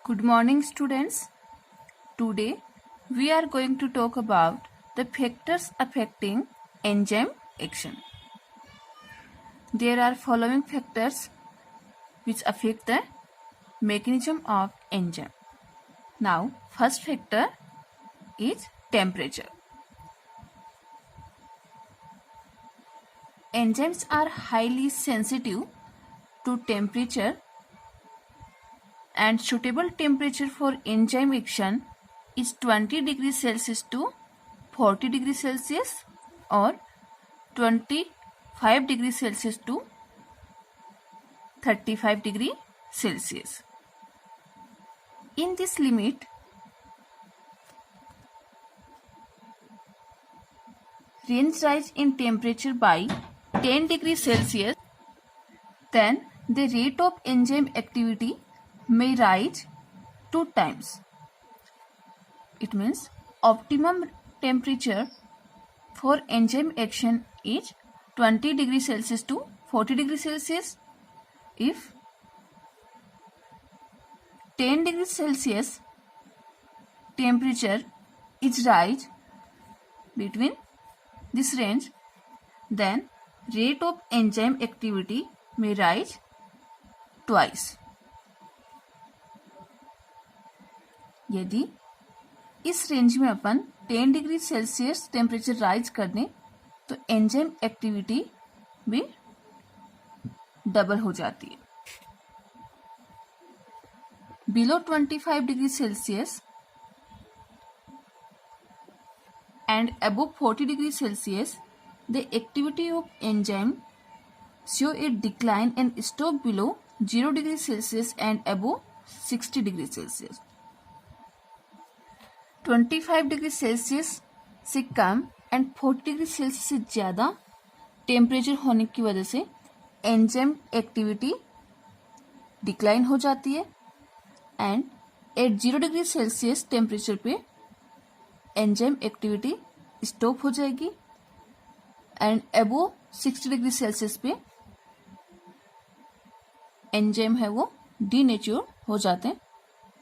Good morning, students. Today we are going to talk about the factors affecting enzyme action. There are following factors which affect the mechanism of enzyme. Now, first factor is temperature. Enzymes are highly sensitive to temperature, and suitable temperature for enzyme action is 20 degrees Celsius to 40 degrees Celsius or 25 degrees Celsius to 35 degrees Celsius. In this limit, range rise in temperature by 10 degrees Celsius, then the rate of enzyme activity may rise 2 times. It means optimum temperature for enzyme action is 20 degrees Celsius to 40 degrees Celsius. If 10 degrees Celsius temperature is rise between this range, then rate of enzyme activity may rise twice. यदि इस range में अपन 10 degree celsius temperature rise कर दें तो enzyme activity भी double हो जाती है. Below 25 degree Celsius and above 40 degrees Celsius, the activity of enzyme show a decline and stop below 0 degrees Celsius and above 60 degrees Celsius. 25 degree Celsius से come and 40 degree Celsius से ज़्यादा temperature होने की वजह से एंजाइम एक्टिविटी डिक्लाइन हो जाती है and at 0 degree celsius temperature पे एंजाइम एक्टिविटी स्टॉप हो जाएगी एंड अबोव 60 डिग्री सेल्सियस पे एंजाइम है वो डीनेचर हो जाते हैं,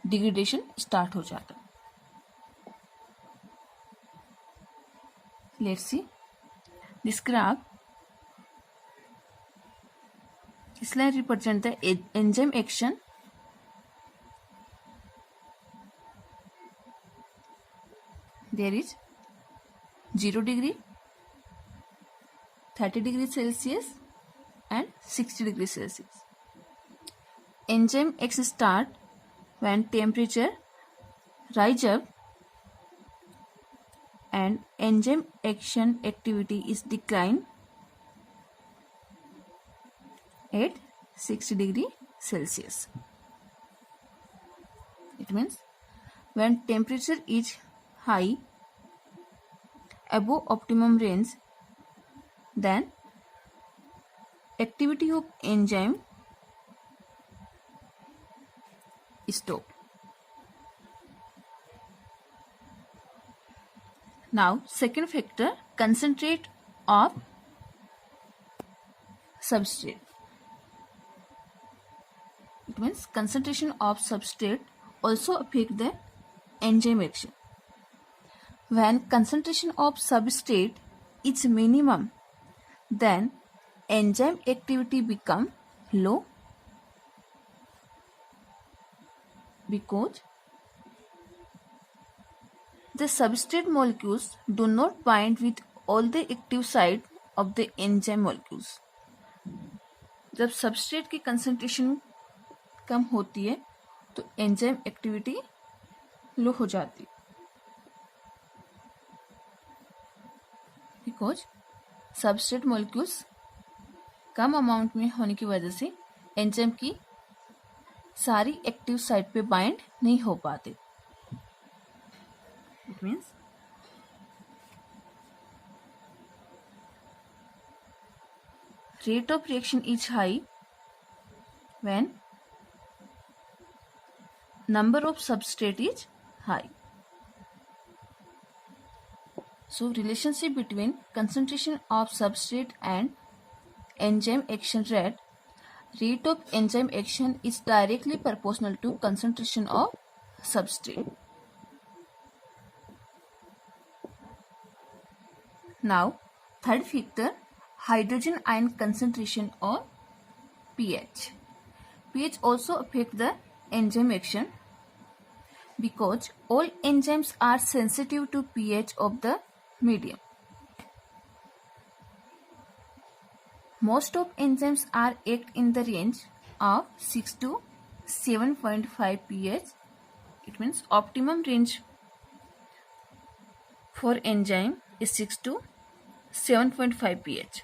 डिग्रेडेशन स्टार्ट हो जाता है. Let's see this graph. This line represents the enzyme action. There is 0 degree, 30 degrees Celsius and 60 degrees Celsius. Enzyme action start when temperature rise up and enzyme action activity is declined at 60 degree Celsius. It means when temperature is high above optimum range, then activity of enzyme stop. Now, second factor, concentrate of substrate. It means concentration of substrate also affect the enzyme action. When concentration of substrate is minimum, then enzyme activity become low because the substrate molecules do not bind with all the active site of the enzyme molecules. जब substrate की concentration कम होती है तो enzyme activity लो हो जाती है because substrate molecules come amount में होने की वजह से एंजाइम की सारी एक्टिव साइट पे बाइंड नहीं हो पाते. It means rate of reaction is high when number of substrate is high. So relationship between concentration of substrate and enzyme action rate rate of enzyme action is directly proportional to concentration of substrate. Now, third factor, hydrogen ion concentration or pH. pH also affects the enzyme action because all enzymes are sensitive to pH of the medium. Most of enzymes are act in the range of 6 to 7.5 pH. It means optimum range for enzyme is 6 to 7.5 pH.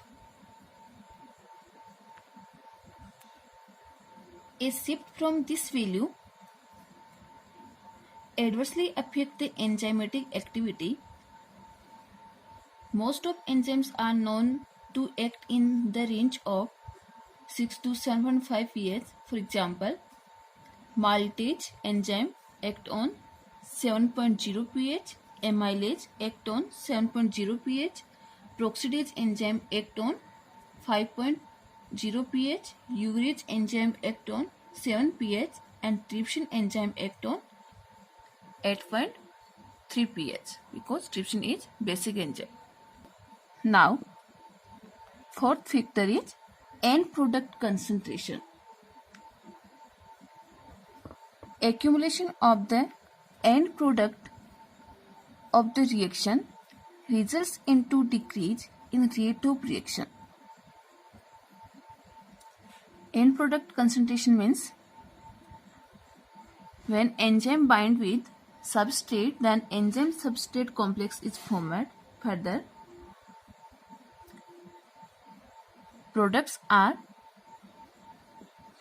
A shift from this value adversely affects the enzymatic activity. Most of enzymes are known to act in the range of 6 to 7.5 pH. For example, maltase enzyme act on 7.0 pH, amylase act on 7.0 pH, peroxidase enzyme act on 5.0 pH, urease enzyme act on 7 pH, and trypsin enzyme act on 8.3 pH because trypsin is basic enzyme. Now, fourth factor is end product concentration. Accumulation of the end product of the reaction results into decrease in rate of reaction. End product concentration means when enzyme bind with substrate, then enzyme substrate complex is formed. Further, products are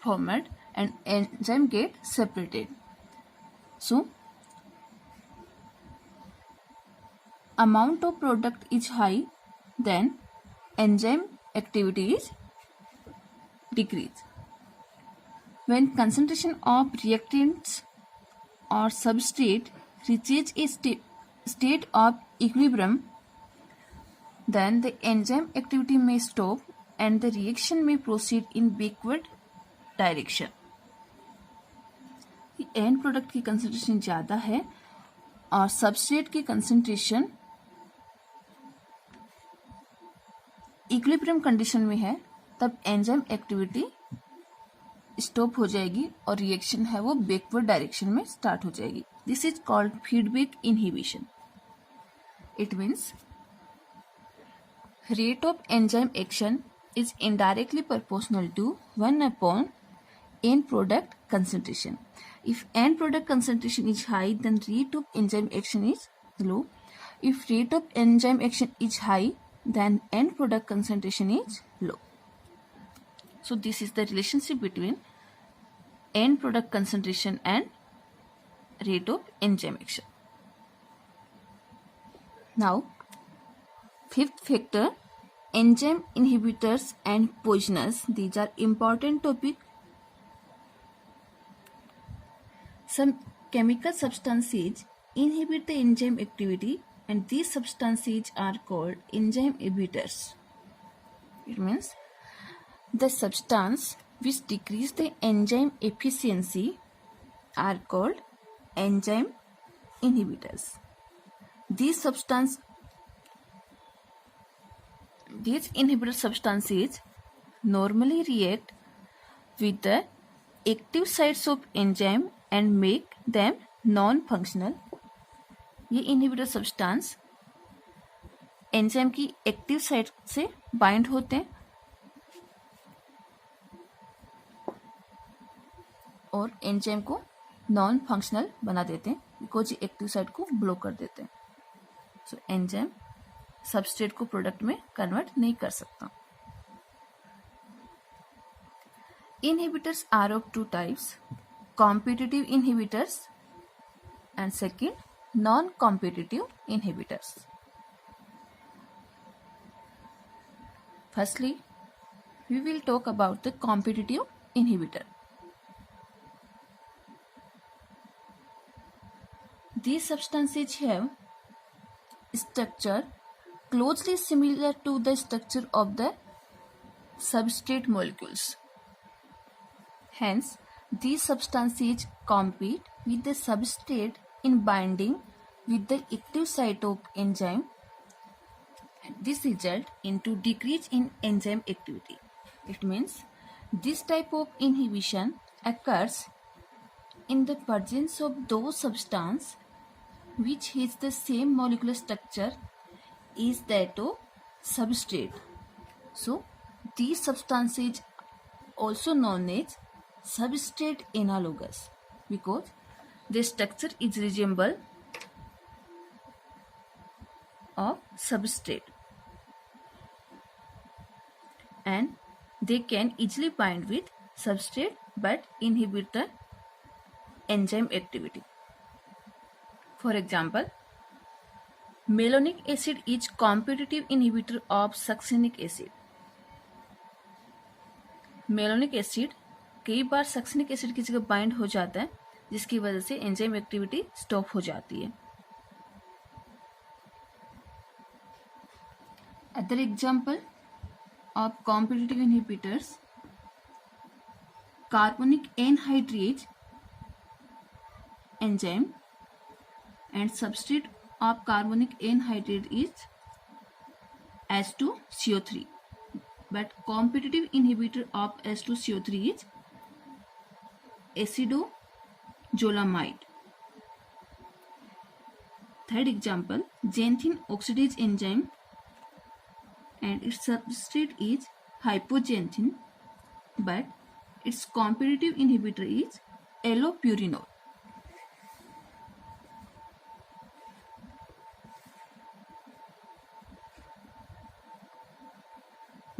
formed and enzyme get separated. So, amount of product is high, then enzyme activity is decreased. When concentration of reactants or substrate reaches a state of equilibrium, then the enzyme activity may stop and the reaction may proceed in backward direction. And product की concentration ज़्यादा है और substrate की concentration equilibrium condition में है, तब enzyme activity stop हो जाएगी और रिएक्शन है वो बैकवर्ड डायरेक्शन में स्टार्ट हो जाएगी. This is called feedback inhibition. It means rate of enzyme action is indirectly proportional to 1 upon end product concentration. If end product concentration is high, then rate of enzyme action is low. If rate of enzyme action is high, then end product concentration is low. So this is the relationship between end product concentration and rate of enzyme action. Now, fifth factor, enzyme inhibitors and poisoners. These are important topic. Some chemical substances inhibit the enzyme activity and these substances are called enzyme inhibitors. It means the substance which decrease the enzyme efficiency are called enzyme inhibitors. These inhibitor substances normally react with the active sites of enzyme and make them non-functional. ये inhibitor substance enzyme की active site से bind होते हैं और enzyme को non-functional बना देते हैं because ये active site को block कर देते हैं. So enzyme सबस्ट्रेट को प्रोडक्ट में कन्वर्ट नहीं कर सकता. Inhibitors are of two types, competitive inhibitors and second non competitive inhibitors. Firstly we will talk about the competitive inhibitor. These substances have structure closely similar to the structure of the substrate molecules. Hence, these substances compete with the substrate in binding with the active site of enzyme. This results into decrease in enzyme activity. It means this type of inhibition occurs in the presence of those substances which has the same molecular structure is that of substrate. So, these substances also known as substrate analogous because their structure is resemble of substrate and they can easily bind with substrate but inhibit the enzyme activity. For example, malonic acid is competitive inhibitor of succinic acid. Malonic acid कई बार succinic acid की जगह bind हो जाता है जिसकी वजह से enzyme activity stop हो जाती है. Other example of competitive inhibitors, carbonic anhydrase enzyme and substrate of carbonic anhydrate is H2CO3, but competitive inhibitor of H2CO3 is acidozolamide. Third example, xanthine oxidase enzyme and its substrate is hypoxanthine, but its competitive inhibitor is allopurinol.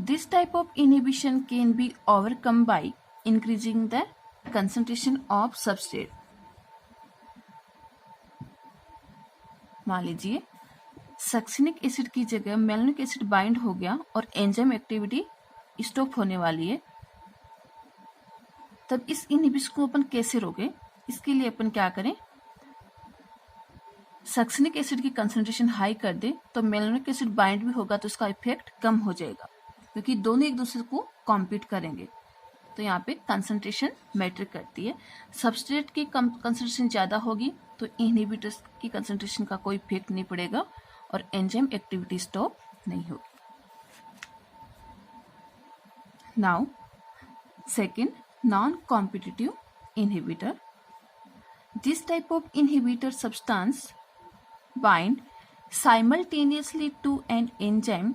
This type of inhibition can be overcome by increasing the concentration of substrate. मान लीजिए succinic acid की जगह malonic acid bind हो गया और enzyme activity stop होने वाली है, तब इस इनहिबिशन को अपन कैसे रोकें? इसके लिए अपन क्या करें, सक्सिनिक एसिड की कंसंट्रेशन हाई कर दे तो मेलोनिक एसिड बाइंड भी होगा तो उसका इफेक्ट कम हो जाएगा क्योंकि दोनों एक दूसरे को कॉम्पीट करेंगे. तो यहाँ पे कंसंट्रेशन मैटर करती है. सबस्ट्रेट की कंसंट्रेशन ज़्यादा होगी तो इनहिबिटर्स की कंसंट्रेशन का कोई इफेक्ट नहीं पड़ेगा और एंजाइम एक्टिविटी स्टॉप नहीं होगी. Now second, non competitive inhibitor. This type of inhibitor substance bind simultaneously to an enzyme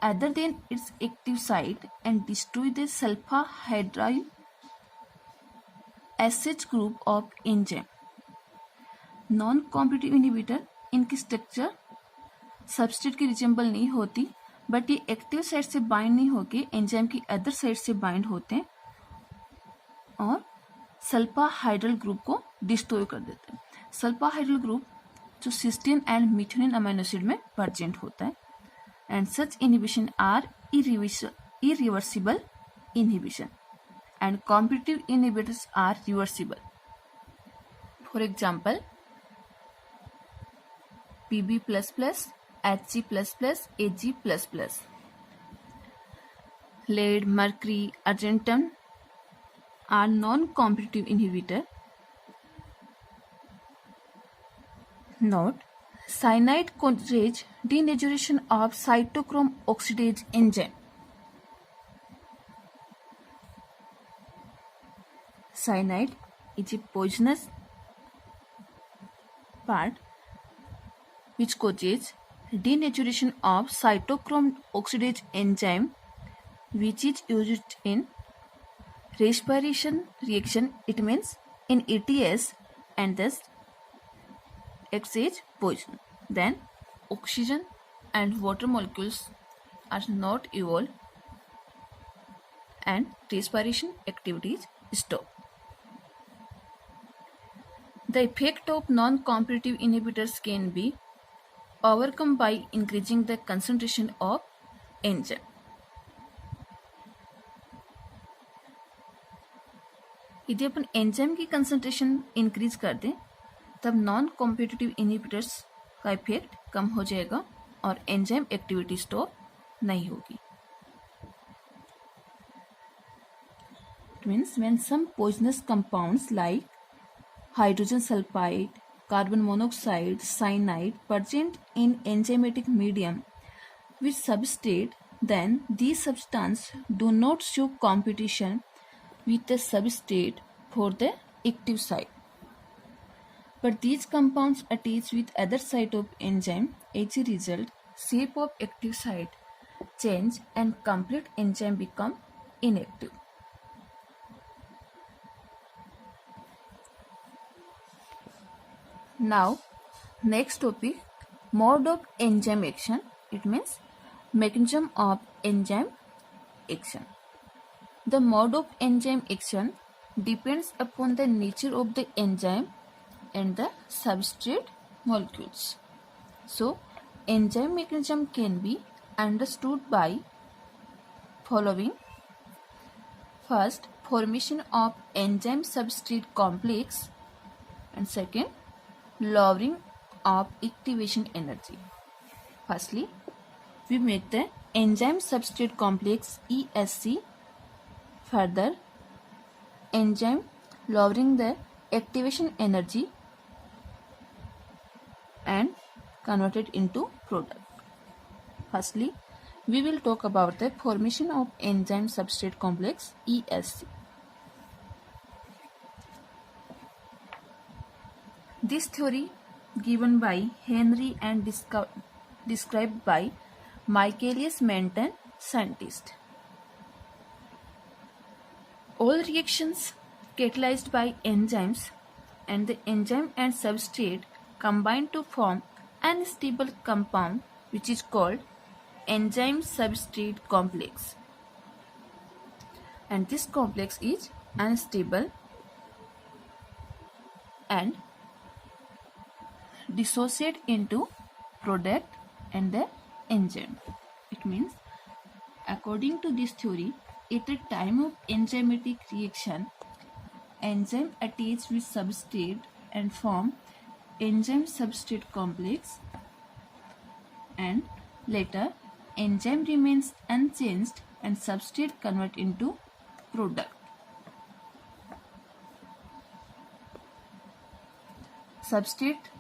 other than its active site and destroy the sulfur hydryl SH group of enzyme. Non-competitive inhibitor इनकी structure substrate की resemble नहीं होती but ये active side से bind नहीं होके enzyme की other side से बाइंड होते हैं और सल्फा हाइड्रल ग्रुप को डिस्ट्रॉय कर देते हैं. सल्फा हाइड्रल ग्रुप जो cysteine and methionine amino acid में प्रेजेंट होता है and such inhibition are irreversible inhibition and competitive inhibitors are reversible. For example, Pb++, Hg++, Ag++. Lead, mercury, argentum are non-competitive inhibitor. Note, cyanide causes denaturation of cytochrome oxidase enzyme. Cyanide is a poisonous part which causes denaturation of cytochrome oxidase enzyme which is used in respiration reaction. It means in ETS and thus acts as poison. Then oxygen and water molecules are not evolved and respiration activities stop. The effect of non-competitive inhibitors can be overcome by increasing the concentration of enzyme. यदि अपन enzyme की concentration increase कर दें तब non competitive inhibitors का effect कम हो जाएगा और enzyme activity stop नहीं होगी. It means when some poisonous compounds like hydrogen sulfide, carbon monoxide, cyanide present in enzymatic medium with substrate, then these substances do not show competition with the substrate for the active site. But these compounds attach with other site of enzyme. As a result, shape of active site change and complete enzyme become inactive. Now, next topic, mode of enzyme action. It means mechanism of enzyme action. The mode of enzyme action depends upon the nature of the enzyme and the substrate molecules. So, enzyme mechanism can be understood by following. First, formation of enzyme substrate complex, and second, lowering of activation energy. Firstly, we make the enzyme substrate complex ESC. Further, enzyme lowering the activation energy and converted into product. Firstly, we will talk about the formation of enzyme substrate complex ESC. This theory given by Henry and described by Michaelis Menten, scientist. All reactions catalyzed by enzymes and the enzyme and substrate combine to form an unstable compound which is called enzyme substrate complex, and this complex is unstable and dissociate into product and the enzyme. It means, according to this theory, at the time of enzymatic reaction, enzyme attach with substrate and form enzyme substrate complex, and later enzyme remains unchanged and substrate convert into product. Substrate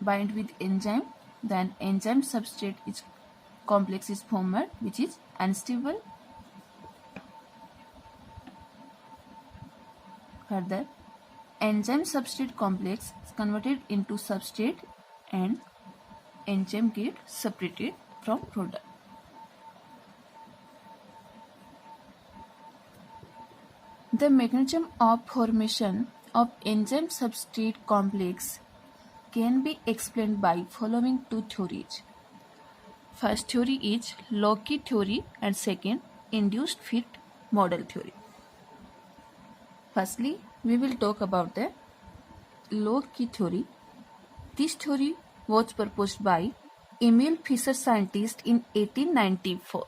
bind with enzyme, then enzyme substrate is complex is formed which is unstable. Further, enzyme substrate complex is converted into substrate and enzyme get separated from product. The mechanism of formation of enzyme substrate complex can be explained by following two theories. First theory is Loci theory and second induced fit model theory. Firstly, we will talk about the Loci theory. This theory was proposed by Emil Fischer, scientist, in 1894.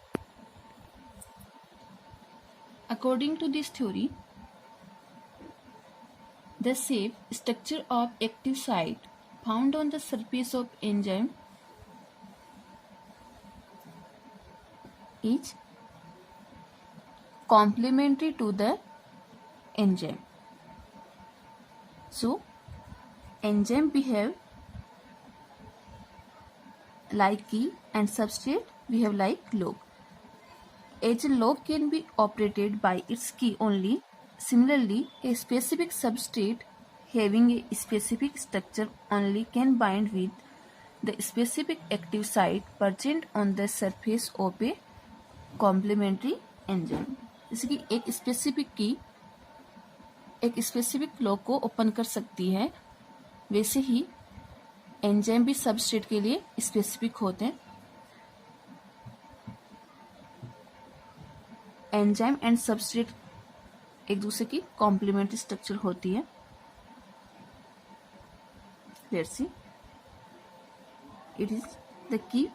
According to this theory, the shape, structure of active site found on the surface of enzyme is complementary to the enzyme. So, enzyme behave like key and substrate behave like log. As a log can be operated by its key only, similarly, a specific substrate having a specific structure only can bind with the specific active site present on the surface of a complementary enzyme. जैसे कि एक specific की एक specific lock को open कर सकती है, वैसे ही एंजाइम भी सबस्ट्रेट के लिए स्पेसिफिक होते हैं. एंजाइम एंड सबस्ट्रेट एक दूसरे की कॉम्प्लीमेंट्री स्ट्रक्चर होती है. Let's see, it is the key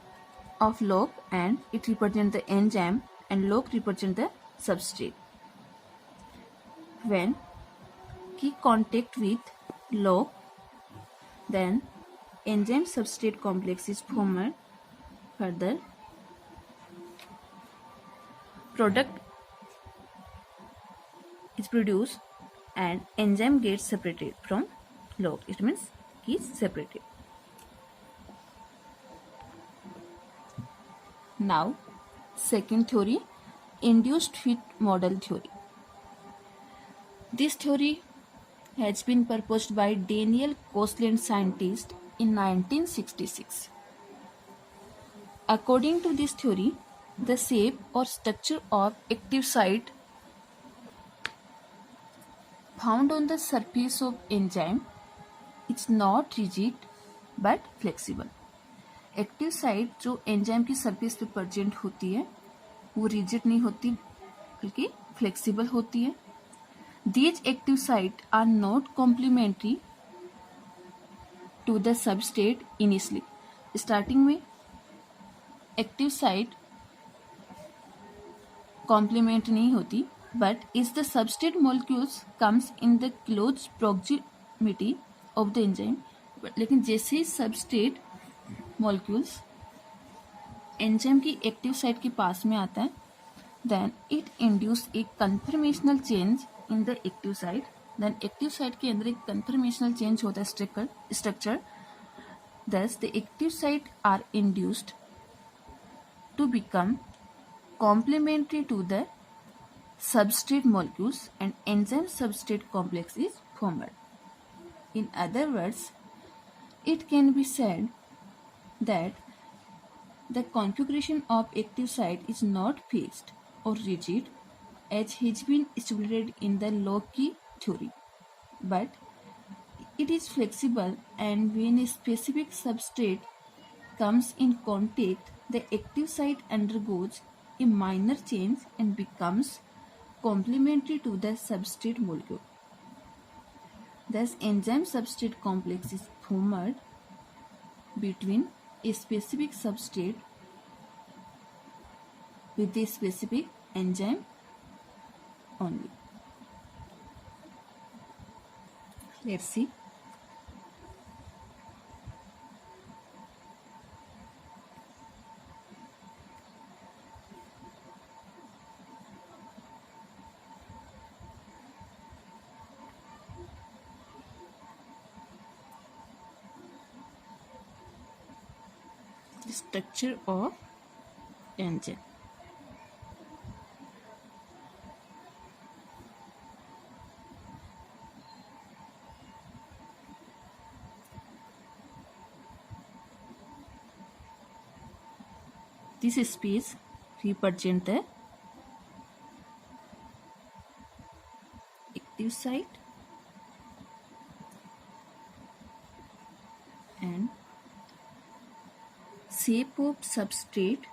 of log and it represents the enzyme and log represents the substrate. When key contact with log, then enzyme substrate complex is formed. Further, product is produced and enzyme gets separated from log. It means is separated. Now, second theory, induced fit model theory. This theory has been proposed by Daniel Kosland scientist in 1966. According to this theory, the shape or structure of active site found on the surface of enzyme is not rigid but flexible. Active site जो enzyme की surface पे present होती है वो rigid नहीं होती बल्कि flexible होती है. These active sites are not complementary to the substrate initially. Starting में एक्टिव साइट कॉम्प्लीमेंट नहीं होती, but if the substrate molecules comes in the close proximity of the enzyme, लेकिन जैसे ही सबस्ट्रेट मॉलिक्यूल्स एंजाइम की active site के पास में आता है, then it induce a conformational change in the active site. Then active site के अंदर एक कन्फर्मेशनल चेंज होता है structure. Thus the active site are induced to become complementary to the substrate molecules and enzyme substrate complex is formed. In other words, it can be said that the configuration of active site is not fixed or rigid as has been stipulated in the Locke theory, but it is flexible, and when a specific substrate comes in contact, the active site undergoes a minor change and becomes complementary to the substrate molecule. Thus, enzyme substrate complex is formed between a specific substrate with a specific enzyme only. Let's see. The structure of enzyme. This space represents the active site and shape of substrate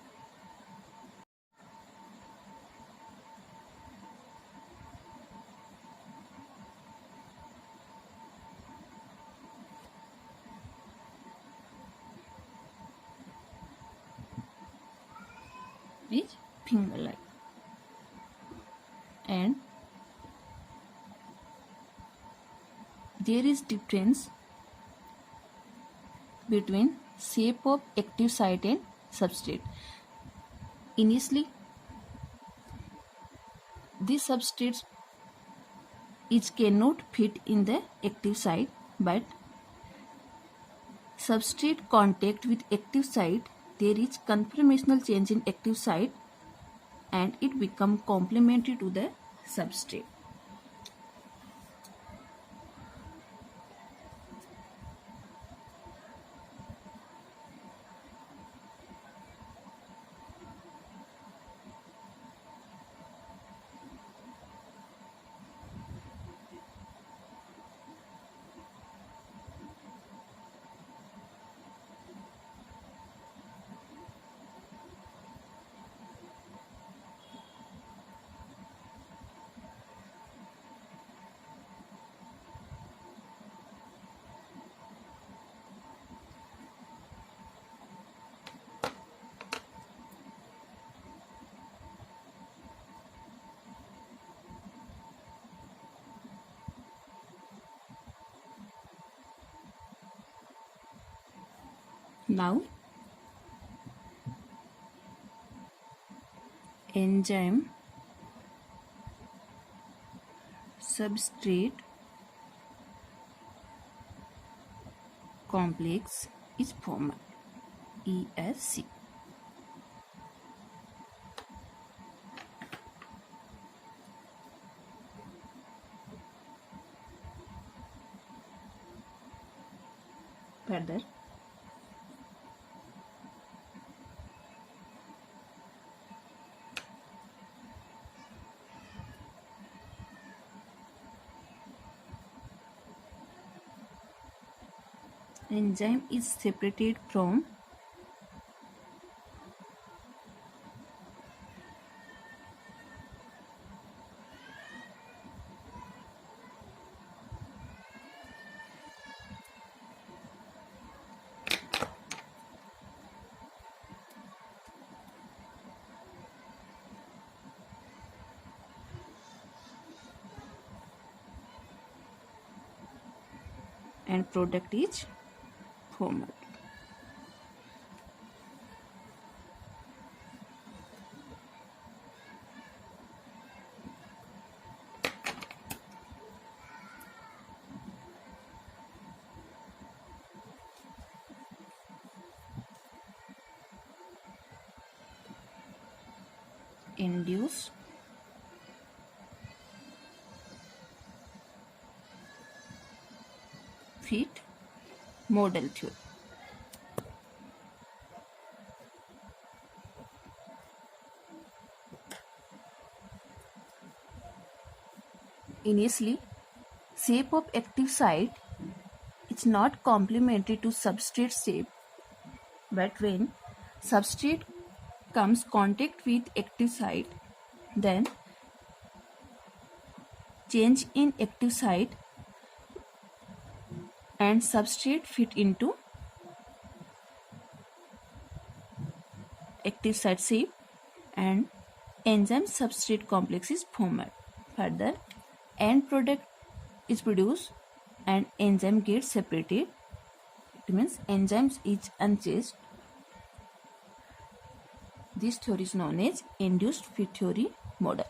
is finger like, and there is difference between shape of active site and substrate. Initially, this substrate cannot fit in the active site, but substrate contact with active site, there is conformational change in active site and it become complementary to the substrate. Now, enzyme substrate complex is formed. ESC. Further, enzyme is separated from and product is formed. Induce fit model theory. Initially, shape of active site is not complementary to substrate shape, but when substrate comes contact with active site, then change in active site and substrate fit into active site shape and enzyme substrate complex is formed. Further, end product is produced and enzyme gets separated. It means enzymes is unchanged. This theory is known as induced fit theory model.